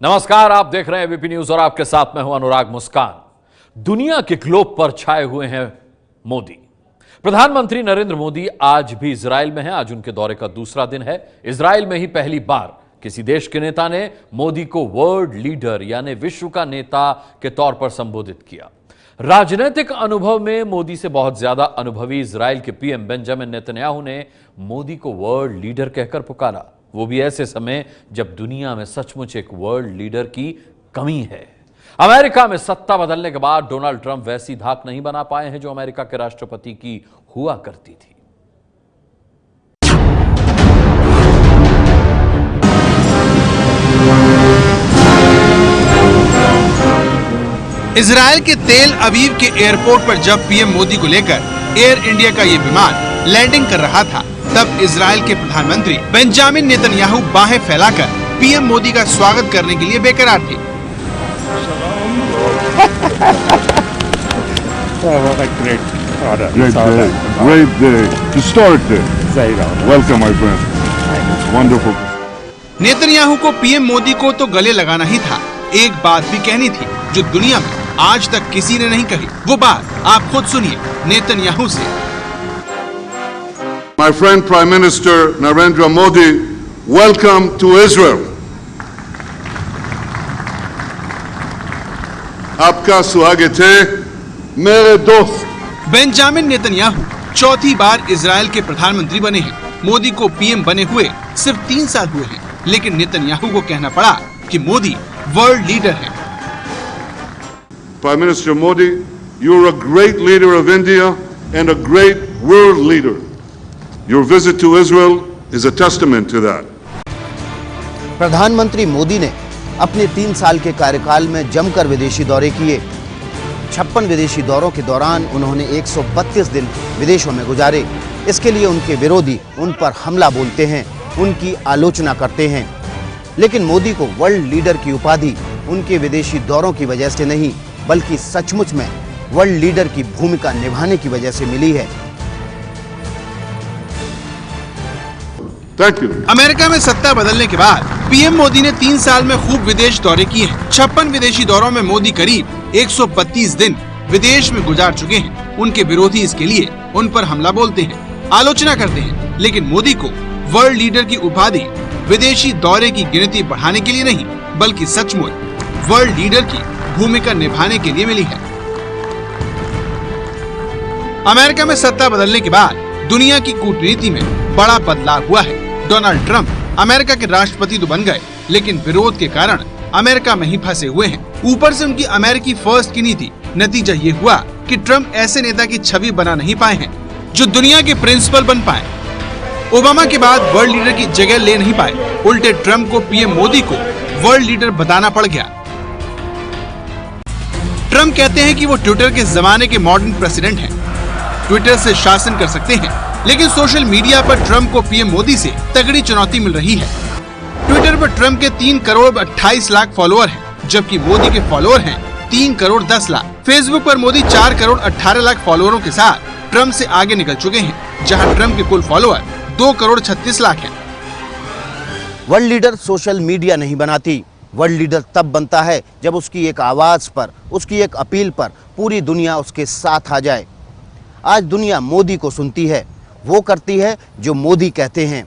नमस्कार, आप देख रहे हैं एबीपी न्यूज और आपके साथ मैं हूं अनुराग मुस्कान। दुनिया के ग्लोब पर छाए हुए हैं मोदी। प्रधानमंत्री नरेंद्र मोदी आज भी इजराइल में हैं। आज उनके दौरे का दूसरा दिन है। इजराइल में ही पहली बार किसी देश के नेता ने मोदी को वर्ल्ड लीडर यानी विश्व का नेता के तौर पर संबोधित किया। राजनीतिक अनुभव में मोदी से बहुत ज्यादा अनुभवी इजराइल के पीएम बेंजामिन नेतन्याहू ने मोदी को वर्ल्ड लीडर कहकर पुकारा, वो भी ऐसे समय जब दुनिया में सचमुच एक वर्ल्ड लीडर की कमी है। अमेरिका में सत्ता बदलने के बाद डोनाल्ड ट्रंप वैसी धाक नहीं बना पाए हैं जो अमेरिका के राष्ट्रपति की हुआ करती थी। इजराइल के तेल अवीव के एयरपोर्ट पर जब पीएम मोदी को लेकर एयर इंडिया का ये विमान लैंडिंग कर रहा था, तब इजराइल के प्रधानमंत्री बेंजामिन नेतन्याहू बाहें फैलाकर पीएम मोदी का स्वागत करने के लिए बेकरार थे। Great day, historic day. Welcome, my friend. Wonderful. Netanyahu को पीएम मोदी को तो गले लगाना ही था। एक बात भी कहनी थी जो दुनिया में आज तक किसी ने नहीं कही। वो बात आप खुद सुनिए नेतन्याहू से। My friend Prime Minister Narendra Modi, welcome to Israel. आपका स्वागत है मेरे दोस्त। बेंजामिन नेतन्याहू चौथी बार इजराइल के प्रधानमंत्री बने हैं। मोदी को पीएम बने हुए सिर्फ 3 साल हुए हैं, लेकिन नेतन्याहू को कहना पड़ा कि मोदी वर्ल्ड लीडर हैं। Prime Minister Modi, you're a great leader of India and a great world leader. Your visit to Israel is a testament to that. प्रधानमंत्री मोदी ने अपने 3 साल के कार्यकाल में जमकर विदेशी दौरे किए। 56 विदेशी दौरों के दौरान उन्होंने 132 दिन विदेशों में गुजारे। इसके लिए उनके विरोधी उन पर हमला बोलते हैं, उनकी आलोचना करते हैं। लेकिन मोदी को वर्ल्ड लीडर की उपाधि उनके विदेशी दौरों की वजह से नहीं, बल्कि सचमुच में वर्ल्ड लीडर की भूमिका निभाने की वजह से मिली है। Thank you. अमेरिका में सत्ता बदलने के बाद पीएम मोदी ने 3 साल में खूब विदेश दौरे किए हैं। 56 विदेशी दौरों में मोदी करीब 132 दिन विदेश में गुजार चुके हैं। उनके विरोधी इसके लिए उन पर हमला बोलते हैं, आलोचना करते हैं। लेकिन मोदी को वर्ल्ड लीडर की उपाधि विदेशी दौरे की गिनती बढ़ाने के लिए नहीं, बल्कि सचमुच वर्ल्ड लीडर की भूमिका निभाने के लिए मिली है। अमेरिका में सत्ता बदलने के बाद दुनिया की कूटनीति में बड़ा बदलाव हुआ है। डोनाल्ड ट्रंप अमेरिका के राष्ट्रपति तो बन गए, लेकिन विरोध के कारण अमेरिका में ही फंसे हुए हैं। ऊपर से उनकी अमेरिकी फर्स्ट की नीति। नतीजा ये हुआ कि ट्रंप ऐसे नेता की छवि बना नहीं पाए हैं जो दुनिया के प्रिंसिपल बन पाए। ओबामा के बाद वर्ल्ड लीडर की जगह ले नहीं पाए। उल्टे ट्रंप को पीएम मोदी को वर्ल्ड लीडर बताना पड़ गया। ट्रंप कहते हैं कि वो ट्विटर के जमाने के मॉडर्न प्रेसिडेंट हैं, ट्विटर से शासन कर सकते हैं। लेकिन सोशल मीडिया पर ट्रंप को पीएम मोदी से तगड़ी चुनौती मिल रही है। ट्विटर पर ट्रंप के 3 करोड़ 28 लाख फॉलोअर हैं, जबकि मोदी के फॉलोअर हैं 3 करोड़ 10 लाख। फेसबुक पर मोदी 4 करोड़ 18 लाख फॉलोअरों के साथ ट्रंप से आगे निकल चुके हैं, जहां ट्रंप के कुल फॉलोअर 2 करोड़ 36 लाख हैं। वर्ल्ड लीडर सोशल मीडिया नहीं बनाती। वर्ल्ड लीडर तब बनता है जब उसकी एक आवाज पर, उसकी एक अपील पर पूरी दुनिया उसके साथ आ जाए। आज दुनिया मोदी को सुनती है, वो करती है जो मोदी कहते हैं।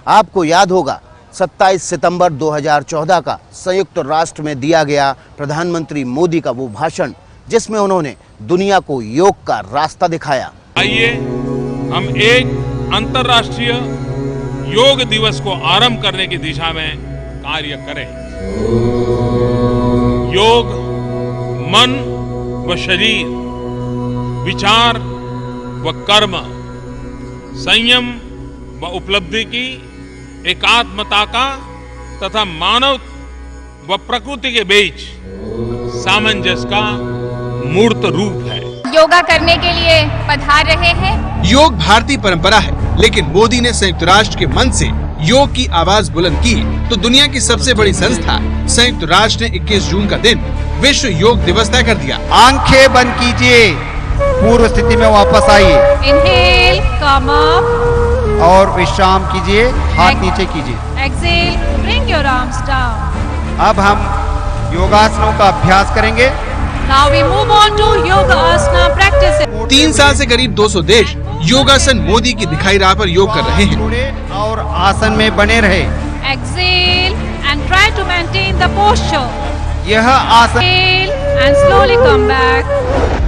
आपको याद होगा 27 सितंबर 2014 का संयुक्त राष्ट्र में दिया गया प्रधानमंत्री मोदी का वो भाषण, जिसमें उन्होंने दुनिया को योग का रास्ता दिखाया। आइए हम एक अंतर्राष्ट्रीय योग दिवस को आरंभ करने की दिशा में कार्य करें। योग मन व शरीर, विचार व कर्म, संयम व उपलब्धि की एकात्मता का तथा मानव व प्रकृति के बीच सामंजस्य का मूर्त रूप है। योगा करने के लिए पधार रहे हैं। योग भारतीय परंपरा है, लेकिन मोदी ने संयुक्त राष्ट्र के मंच से योग की आवाज बुलंद की तो दुनिया की सबसे बड़ी संस्था संयुक्त राष्ट्र ने 21 जून का दिन विश्व योग दिवस तय कर दिया। आंखें बंद कीजिए, पूर्व स्थिति में वापस आइए। इनहेल, कम अप और विश्राम कीजिए, हाथ नीचे कीजिए। Exhale, bring your arms down. अब हम योगासनों का अभ्यास करेंगे। Now we move on to yoga asana practice. 3 साल से करीब 200 देश योगासन मोदी की दिखाई राह पर योग कर रहे हैं। जुड़े और आसन में बने रहे। Exhale and try to maintain the posture. यह आसन Exhale and slowly come back.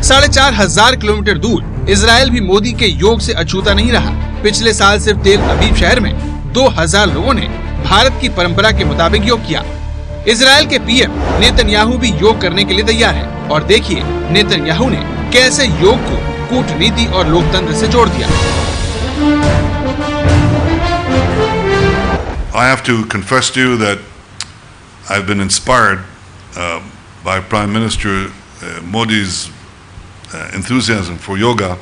4,500 kilometre दूर इजराइल भी मोदी के योग से अछूता नहीं रहा। पिछले साल सिर्फ तेल अवीव शहर में 2000 लोगों ने भारत की परंपरा के मुताबिक योग किया। इजराइल के पीएम नेतन्याहू भी योग करने के लिए तैयार है और देखिए नेतन्याहू ने कैसे योग को कूटनीति और लोकतंत्र से जोड़ दिया। I have to confess to you that I've been inspired by Prime Minister Modi's enthusiasm for yoga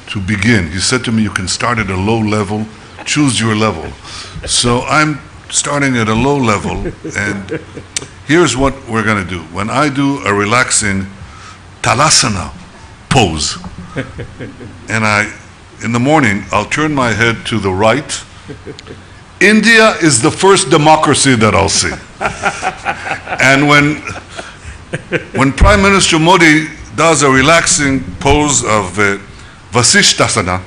to begin. He said to me, you can start at a low level, choose your level. So I'm starting at a low level, and here's what we're going to do. When I do a relaxing Talasana pose, and in the morning, I'll turn my head to the right. India is the first democracy that I'll see. And when Prime Minister Modi does a relaxing pose of Vasishthasana,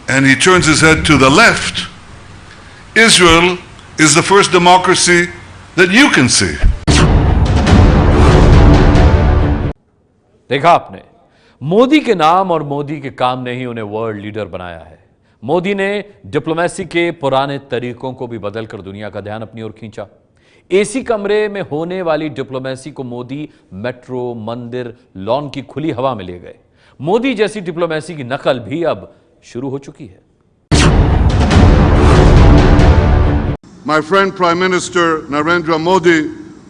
and he turns his head to the left, Israel is the first democracy that you can see. देखा आपने, मोदी के नाम और मोदी के काम ने ही उन्हें world leader बनाया है। मोदी ने डिप्लोमेसी के पुराने तरीकों को भी बदलकर दुनिया का ध्यान अपनी ओर खींचा। एसी कमरे में होने वाली डिप्लोमेसी को मोदी मेट्रो, मंदिर, लॉन की खुली हवा में ले गए। मोदी जैसी डिप्लोमेसी की नकल भी अब शुरू हो चुकी है। My friend Prime Minister Narendra Modi,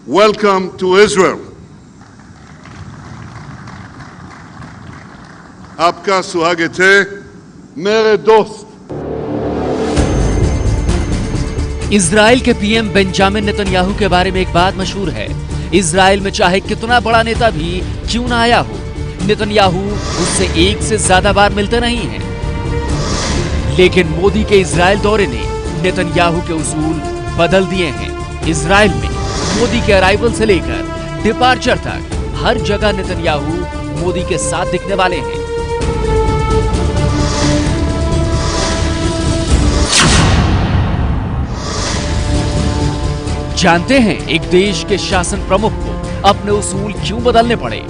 welcome to Israel. आपका स्वागत है मेरे दोस्त। इजराइल के पीएम बेंजामिन नेतन्याहू के बारे में एक बात मशहूर है, इजराइल में चाहे कितना बड़ा नेता भी क्यों ना आया हो, नेतन्याहू उससे एक से ज्यादा बार मिलते नहीं हैं। लेकिन मोदी के इजराइल दौरे ने नेतन्याहू के उसूल बदल दिए हैं। इजराइल में मोदी के अराइवल से लेकर डिपार्चर तक हर जगह नेतन्याहू मोदी के साथ दिखने वाले हैं। जानते हैं एक देश के शासन प्रमुख को अपने उसूल क्यों बदलने पड़े?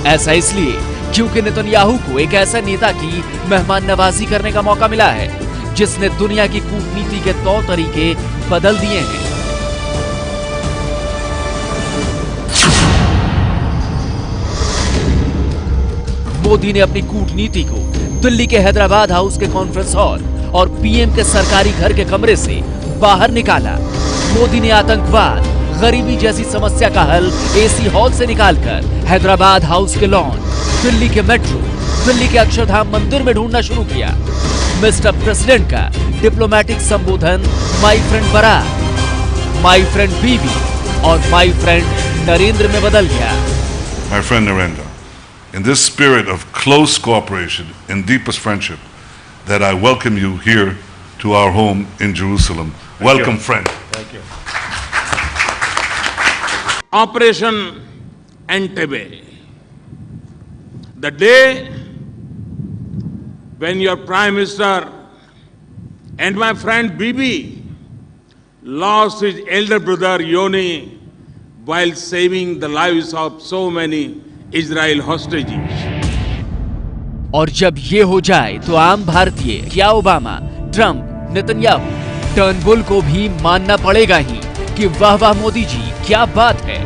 ऐसा इसलिए क्योंकि नेतन्याहू को एक ऐसे नेता की मेहमान नवाजी करने का मौका मिला है जिसने दुनिया की कूटनीति के तौर तरीके बदल दिए हैं। मोदी ने अपनी कूटनीति को दिल्ली के हैदराबाद हाउस के कॉन्फ्रेंस हॉल और पीएम के सरकारी घर के कमरे से बाहर निकाला। मोदी ने आतंकवाद, गरीबी जैसी समस्या का हल एसी हॉल से निकालकर हैदराबाद हाउस के लॉन, दिल्ली के मेट्रो, दिल्ली के अक्षरधाम मंदिर में ढूंढना शुरू किया। मिस्टर प्रेसिडेंट का डिप्लोमेटिक संबोधन my friend Barack, my friend Bibi और माय फ्रेंड नरेंद्र में बदल गया। My friend Narendra, in this spirit of close cooperation and deepest friendship, that I welcome you here to our home in Jerusalem. Welcome, friend. Thank you. Operation Entebbe. The day when your Prime Minister and my friend Bibi lost his elder brother Yoni while saving the lives of so many Israel hostages. और जब ये हो जाए तो आम भारतीय, क्या Obama, Trump, Netanyahu, Turnbull को भी मानना पड़ेगा ही कि वाह वाह मोदी जी, क्या बात है।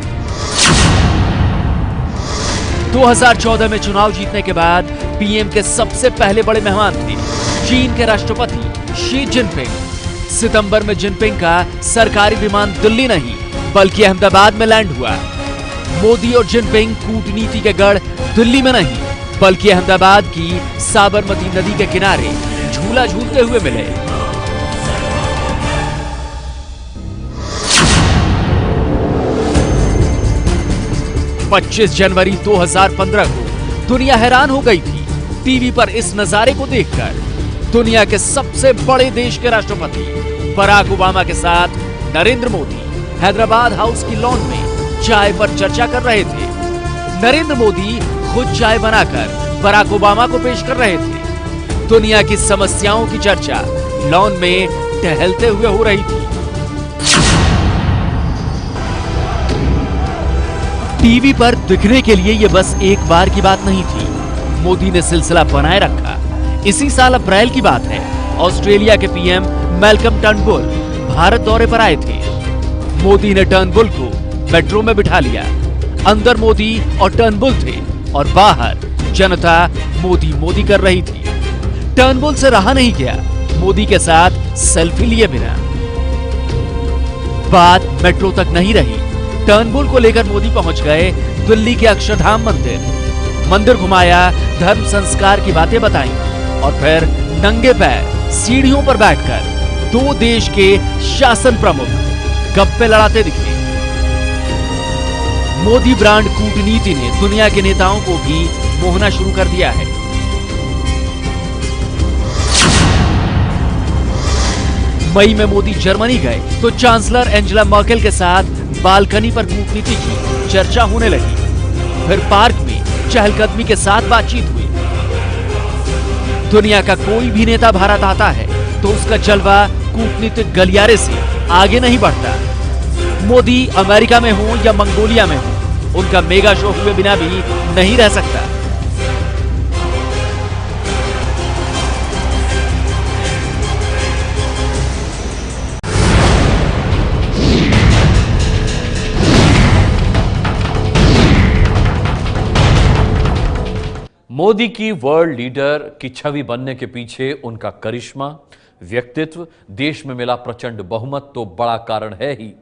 2014 में चुनाव जीतने के बाद पीएम के सबसे पहले बड़े मेहमान थे चीन के राष्ट्रपति शी जिनपिंग। सितंबर में जिनपिंग का सरकारी विमान दिल्ली नहीं बल्कि अहमदाबाद में लैंड हुआ। मोदी और जिनपिंग कूटनीति के गढ़ दिल्ली में नहीं बल्कि अहमदाबाद की साबरमती नदी के किनारे झूला झूलते हुए मिले। पच्चीस जनवरी 2015 को दुनिया हैरान हो गई थी टीवी पर इस नजारे को देखकर। दुनिया के सबसे बड़े देश के राष्ट्रपति बराक ओबामा के साथ नरेंद्र मोदी हैदराबाद हाउस की लॉन में चाय पर चर्चा कर रहे थे। नरेंद्र मोदी खुद चाय बनाकर बराक ओबामा को पेश कर रहे थे। दुनिया की समस्याओं की चर्चा लॉन में टहलते हुए हो रही थी। टीवी पर दिखने के लिए यह बस एक बार की बात नहीं थी। मोदी ने सिलसिला बनाए रखा। इसी साल अप्रैल की बात है, ऑस्ट्रेलिया के पीएम मैल्कम टर्नबुल भारत दौरे पर आए थे। मोदी ने टर्नबुल को मेट्रो में बिठा लिया। अंदर मोदी और टर्नबुल थे और बाहर जनता मोदी मोदी कर रही थी। टर्नबुल से रहा नहीं गया मोदी के साथ सेल्फी लिए बिना। बात मेट्रो तक नहीं रही। टर्नबुल को लेकर मोदी पहुंच गए दिल्ली के अक्षरधाम मंदिर घुमाया, धर्म संस्कार की बातें बताई और फिर नंगे पैर सीढ़ियों पर बैठकर दो देश के शासन प्रमुख गप्पे लड़ाते दिखे। मोदी ब्रांड कूटनीति ने दुनिया के नेताओं को भी मोहना शुरू कर दिया है। मई में मोदी जर्मनी गए तो चांसलर एंजेला मर्केल के साथ बालकनी पर कूटनीति की चर्चा होने लगी। फिर पार्क में चहलकदमी के साथ बातचीत हुई। दुनिया का कोई भी नेता भारत आता है तो उसका जलवा कूटनीतिक गलियारे से आगे नहीं बढ़ता। मोदी अमेरिका में हो या मंगोलिया में हो, उनका मेगा शो हुए बिना भी नहीं रह सकता। मोदी की वर्ल्ड लीडर की छवि बनने के पीछे उनका करिश्मा, व्यक्तित्व, देश में मिला प्रचंड बहुमत तो बड़ा कारण है ही।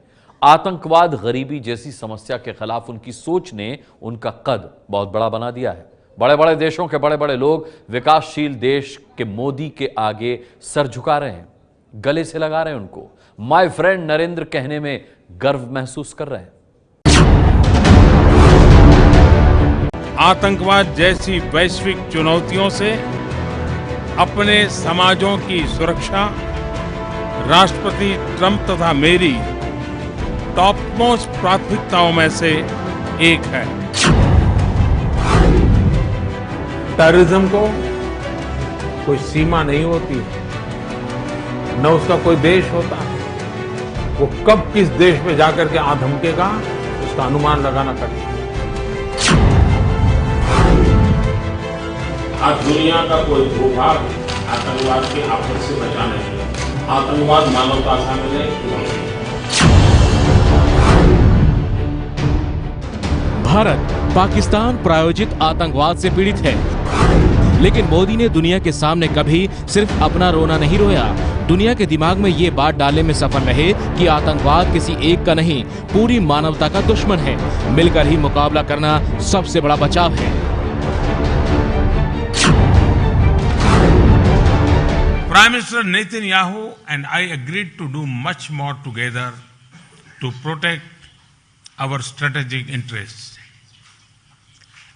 आतंकवाद, गरीबी जैसी समस्या के खिलाफ उनकी सोच ने उनका कद बहुत बड़ा बना दिया है। बड़े बड़े देशों के बड़े बड़े लोग विकासशील देश के मोदी के आगे सर झुका रहे हैं, गले से लगा रहे हैं उनको। माय फ्रेंड नरेंद्र कहने में गर्व महसूस कर रहे हैं। आतंकवाद जैसी वैश्विक चुनौतियों से अपने समाजों की सुरक्षा राष्ट्रपति ट्रंप तथा मेरी टॉप मोस्ट प्राथमिकताओं में से एक है। टेररिज्म को कोई सीमा नहीं होती, न उसका कोई देश होता। वो कब किस देश में जाकर के आधमकेगा उसका अनुमान लगाना कठिन। आज दुनिया का कोई भूभाग आतंकवाद के आपद से बचा नहीं है। आतंकवाद मानवता का मिले। भारत पाकिस्तान प्रायोजित आतंकवाद से पीड़ित है, लेकिन मोदी ने दुनिया के सामने कभी सिर्फ अपना रोना नहीं रोया। दुनिया के दिमाग में ये बात डालने में सफल रहे कि आतंकवाद किसी एक का नहीं, पूरी मानवता का दुश्मन है। मिलकर ही मुकाबला करना सबसे बड़ा बचाव है। Prime Minister Netanyahu and I agreed to do much more together to protect our strategic interests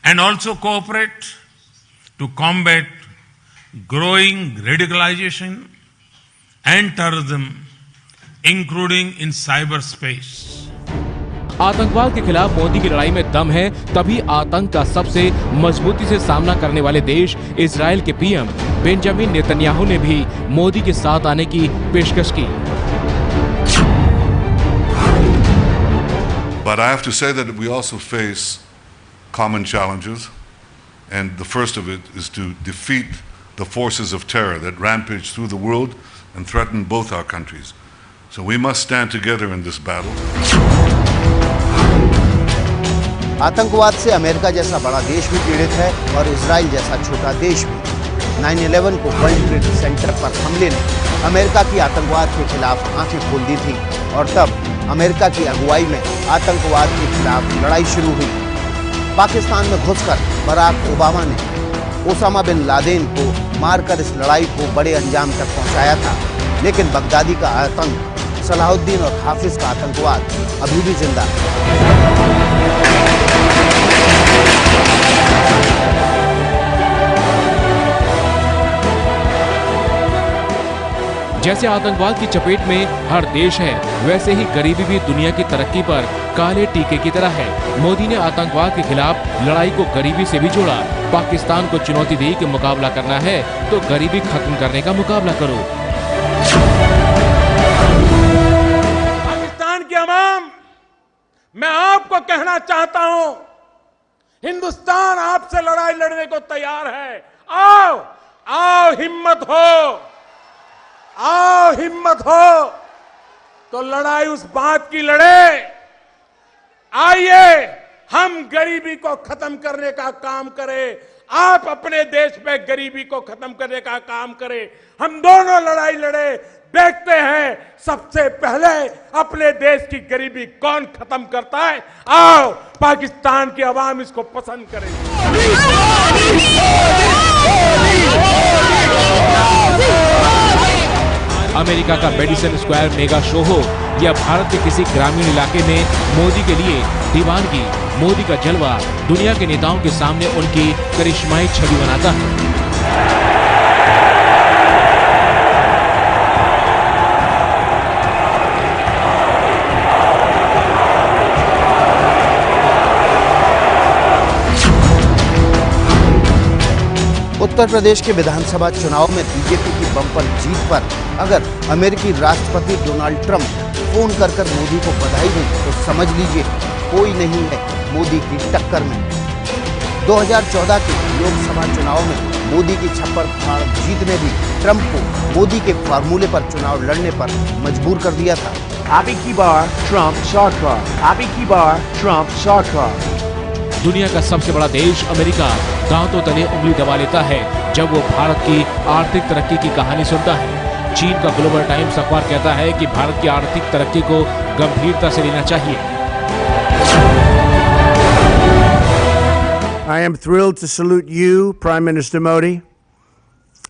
and also cooperate to combat growing radicalization and terrorism, including in cyberspace. आतंकवाद के खिलाफ मोदी की लड़ाई में दम है, तभी आतंक का सबसे मजबूती से सामना करने वाले देश इजराइल के पीएम बेंजामिन नेतन्याहू ने भी मोदी के साथ आने की पेशकश की। But I have to say that we also face common challenges, and the first of it is to defeat the forces of terror that rampage through the world and threaten both our countries. So we must stand together in this battle. आतंकवाद से America जैसा बड़ा देश भी पीड़ित है और Israel जैसा छोटा देश भी। 9/11 को वर्ल्ड ट्रेड सेंटर पर हमले ने अमेरिका की आतंकवाद के खिलाफ आंखें खोल दी थी और तब अमेरिका की अगुवाई में आतंकवाद के खिलाफ लड़ाई शुरू हुई। पाकिस्तान में घुसकर बराक ओबामा ने ओसामा बिन लादेन को मारकर इस लड़ाई को बड़े अंजाम तक पहुंचाया था, लेकिन बगदादी का आतंक, सलाहुद्दीन और हाफिज का आतंकवाद अभी भी जिंदा है। जैसे आतंकवाद की चपेट में हर देश है, वैसे ही गरीबी भी दुनिया की तरक्की पर काले टीके की तरह है। मोदी ने आतंकवाद के खिलाफ लड़ाई को गरीबी से भी जोड़ा। पाकिस्तान को चुनौती दी कि मुकाबला करना है तो गरीबी खत्म करने का मुकाबला करो। पाकिस्तान की अवाम, मैं आपको कहना चाहता हूं, हिंदुस्तान आपसे लड़ाई लड़ने को तैयार है। आओ आओ, हिम्मत हो, आओ हिम्मत हो तो लड़ाई उस बात की लड़े। आइए हम गरीबी को खत्म करने का काम करें, आप अपने देश में गरीबी को खत्म करने का काम करें, हम दोनों लड़ाई लड़े। देखते हैं सबसे पहले अपने देश की गरीबी कौन खत्म करता है। आओ, पाकिस्तान की आवाम इसको पसंद करेगी। अमेरिका का मेडिसन स्क्वायर मेगा शो हो या भारत के किसी ग्रामीण इलाके में मोदी के लिए दीवानगी, मोदी का जलवा दुनिया के नेताओं के सामने उनकी करिश्माई छवि बनाता है। उत्तर प्रदेश के विधानसभा चुनाव में बीजेपी की बम्पर जीत पर अगर अमेरिकी राष्ट्रपति डोनाल्ड ट्रंप फोन कर मोदी को बधाई दें तो समझ लीजिए कोई नहीं है मोदी की टक्कर में। 2014 के लोकसभा चुनाव में मोदी की छप्पर फाड़ जीत ने भी ट्रंप को मोदी के फार्मूले पर चुनाव लड़ने पर मजबूर कर दिया था। अभी की बार ट्रंप सरकार, अभी की बार ट्रंप सरकार। दुनिया का सबसे बड़ा देश अमेरिका दांतों तले उंगली दबा लेता है जब वो भारत की आर्थिक तरक्की की कहानी सुनता है। चीन का ग्लोबल टाइम्स अखबार कहता है कि भारत की आर्थिक तरक्की को गंभीरता से लेना चाहिए। I am thrilled to salute you, Prime Minister Modi,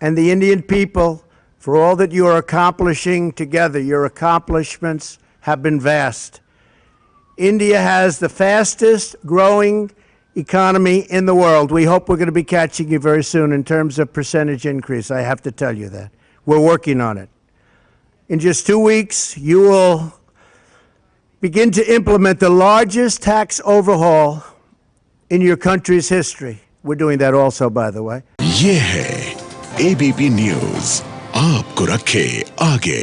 and the Indian people for all that you are accomplishing together. Your accomplishments have been vast. India has the fastest growing economy in the world. We hope we're going to be catching you very soon in terms of percentage increase. I have to tell you that. We're working on it. In just 2 weeks, you will begin to implement the largest tax overhaul in your country's history. We're doing that also, by the way. ये है ABP news, आपको रखे आगे।